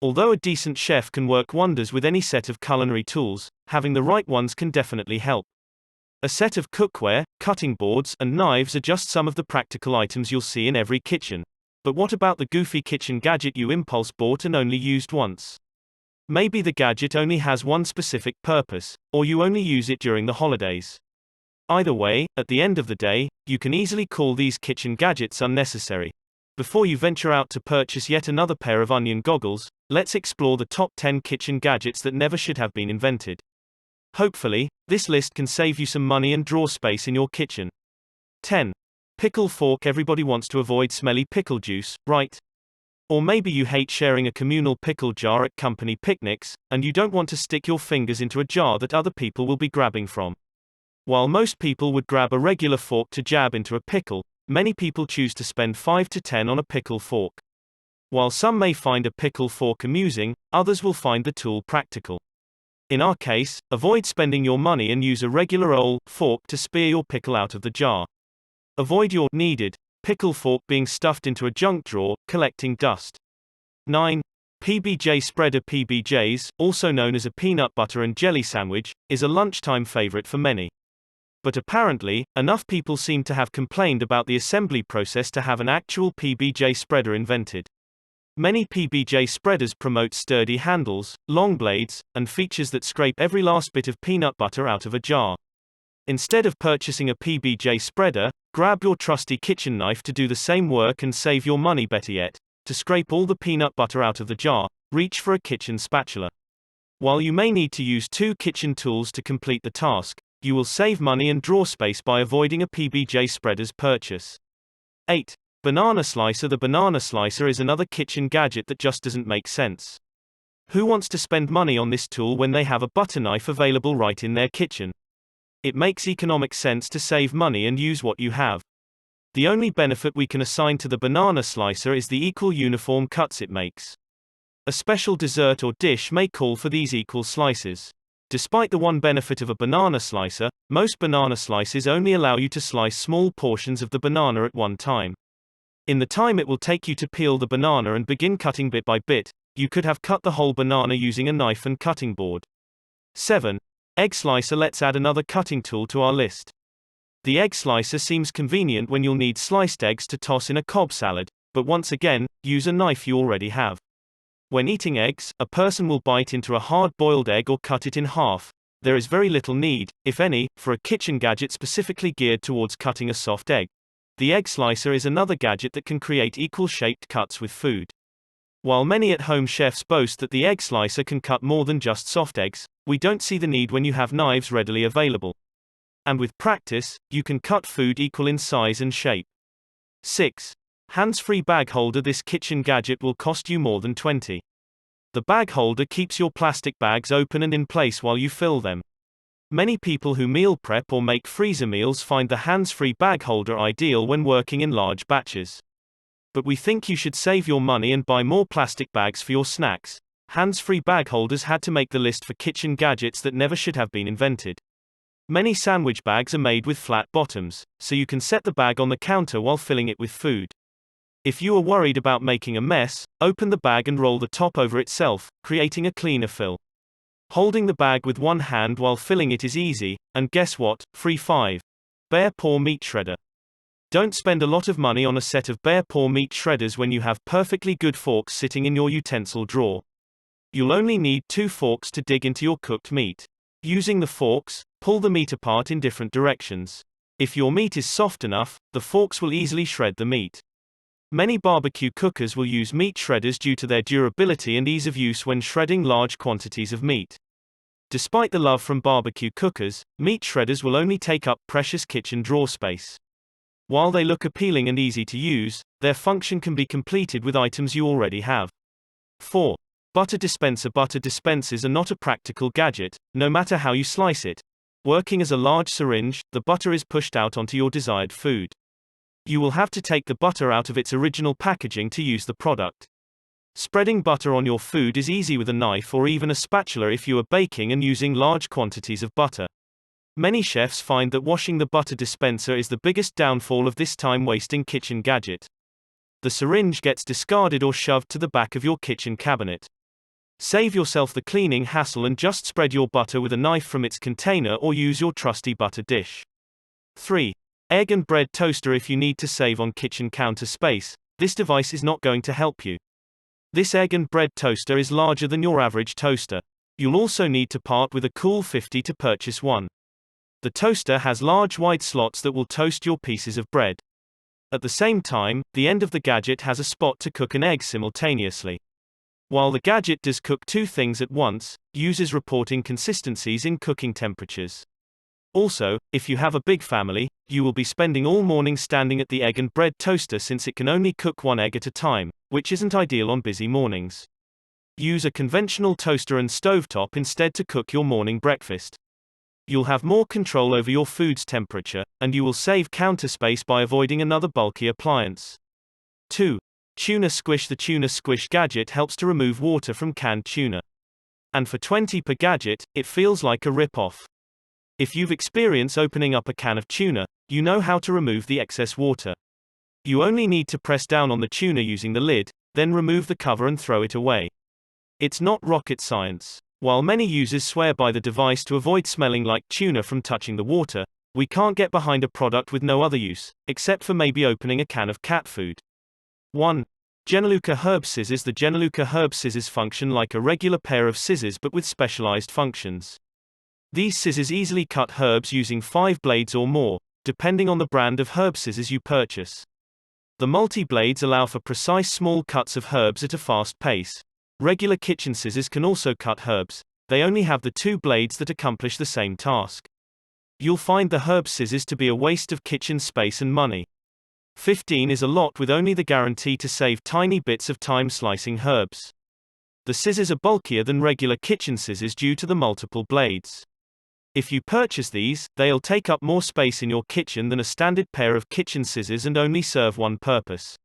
Although a decent chef can work wonders with any set of culinary tools, having the right ones can definitely help. A set of cookware, cutting boards, and knives are just some of the practical items you'll see in every kitchen. But what about the goofy kitchen gadget you impulse bought and only used once? Maybe the gadget only has one specific purpose, or you only use it during the holidays. Either way, at the end of the day, you can easily call these kitchen gadgets unnecessary. Before you venture out to purchase yet another pair of onion goggles, let's explore the top 10 kitchen gadgets that never should have been invented. Hopefully, this list can save you some money and drawer space in your kitchen. 10. Pickle fork. Everybody wants to avoid smelly pickle juice, right? Or maybe you hate sharing a communal pickle jar at company picnics, and you don't want to stick your fingers into a jar that other people will be grabbing from. While most people would grab a regular fork to jab into a pickle, many people choose to spend 5 to 10 on a pickle fork. While some may find a pickle fork amusing, others will find the tool practical. In our case, avoid spending your money and use a regular old fork to spear your pickle out of the jar. Avoid your needed pickle fork being stuffed into a junk drawer, collecting dust. 9. PBJ spreader. PBJs, also known as a peanut butter and jelly sandwich, is a lunchtime favorite for many. But apparently, enough people seem to have complained about the assembly process to have an actual PBJ spreader invented. Many PBJ spreaders promote sturdy handles, long blades, and features that scrape every last bit of peanut butter out of a jar. Instead of purchasing a PBJ spreader, grab your trusty kitchen knife to do the same work and save your money. Better yet, to scrape all the peanut butter out of the jar, reach for a kitchen spatula. While you may need to use 2 kitchen tools to complete the task, you will save money and drawer space by avoiding a PBJ spreader's purchase. 8. Banana slicer. The banana slicer is another kitchen gadget that just doesn't make sense. Who wants to spend money on this tool when they have a butter knife available right in their kitchen? It makes economic sense to save money and use what you have. The only benefit we can assign to the banana slicer is the equal uniform cuts it makes. A special dessert or dish may call for these equal slices. Despite the one benefit of a banana slicer, most banana slices only allow you to slice small portions of the banana at one time. In the time it will take you to peel the banana and begin cutting bit by bit, you could have cut the whole banana using a knife and cutting board. 7. Egg slicer. Let's add another cutting tool to our list. The egg slicer seems convenient when you'll need sliced eggs to toss in a Cobb salad, but once again, use a knife you already have. When eating eggs, a person will bite into a hard-boiled egg or cut it in half. There is very little need, if any, for a kitchen gadget specifically geared towards cutting a soft egg. The egg slicer is another gadget that can create equal-shaped cuts with food. While many at-home chefs boast that the egg slicer can cut more than just soft eggs, we don't see the need when you have knives readily available. And with practice, you can cut food equal in size and shape. 6. Hands-free bag holder. This kitchen gadget will cost you more than $20. The bag holder keeps your plastic bags open and in place while you fill them. Many people who meal prep or make freezer meals find the hands-free bag holder ideal when working in large batches. But we think you should save your money and buy more plastic bags for your snacks. Hands-free bag holders had to make the list for kitchen gadgets that never should have been invented. Many sandwich bags are made with flat bottoms, so you can set the bag on the counter while filling it with food. If you are worried about making a mess, open the bag and roll the top over itself, creating a cleaner fill. Holding the bag with one hand while filling it is easy, and guess what? Free 5. Bare paw meat shredder. Don't spend a lot of money on a set of bare paw meat shredders when you have perfectly good forks sitting in your utensil drawer. You'll only need 2 forks to dig into your cooked meat. Using the forks, pull the meat apart in different directions. If your meat is soft enough, the forks will easily shred the meat. Many barbecue cookers will use meat shredders due to their durability and ease of use when shredding large quantities of meat. Despite the love from barbecue cookers, meat shredders will only take up precious kitchen drawer space. While they look appealing and easy to use, their function can be completed with items you already have. 4. Butter dispenser. Butter dispensers are not a practical gadget, no matter how you slice it. Working as a large syringe, the butter is pushed out onto your desired food. You will have to take the butter out of its original packaging to use the product. Spreading butter on your food is easy with a knife or even a spatula if you are baking and using large quantities of butter. Many chefs find that washing the butter dispenser is the biggest downfall of this time-wasting kitchen gadget. The syringe gets discarded or shoved to the back of your kitchen cabinet. Save yourself the cleaning hassle and just spread your butter with a knife from its container or use your trusty butter dish. 3. Egg and bread toaster. If you need to save on kitchen counter space, this device is not going to help you. This egg and bread toaster is larger than your average toaster. You'll also need to part with a cool $50 to purchase one. The toaster has large wide slots that will toast your pieces of bread. At the same time, the end of the gadget has a spot to cook an egg simultaneously. While the gadget does cook two things at once, users report inconsistencies in cooking temperatures. Also, if you have a big family, you will be spending all morning standing at the egg and bread toaster since it can only cook one egg at a time, which isn't ideal on busy mornings. Use a conventional toaster and stovetop instead to cook your morning breakfast. You'll have more control over your food's temperature, and you will save counter space by avoiding another bulky appliance. 2. Tuna Squish. The Tuna Squish gadget helps to remove water from canned tuna. And for $20 per gadget, it feels like a rip-off. If you've experience opening up a can of tuna, you know how to remove the excess water. You only need to press down on the tuna using the lid, then remove the cover and throw it away. It's not rocket science. While many users swear by the device to avoid smelling like tuna from touching the water, we can't get behind a product with no other use, except for maybe opening a can of cat food. 1. Genaluca Herb Scissors. The Genaluca Herb Scissors function like a regular pair of scissors but with specialized functions. These scissors easily cut herbs using 5 blades or more, depending on the brand of herb scissors you purchase. The multi-blades allow for precise small cuts of herbs at a fast pace. Regular kitchen scissors can also cut herbs, they only have the 2 blades that accomplish the same task. You'll find the herb scissors to be a waste of kitchen space and money. 15 is a lot with only the guarantee to save tiny bits of time slicing herbs. The scissors are bulkier than regular kitchen scissors due to the multiple blades. If you purchase these, they'll take up more space in your kitchen than a standard pair of kitchen scissors and only serve one purpose.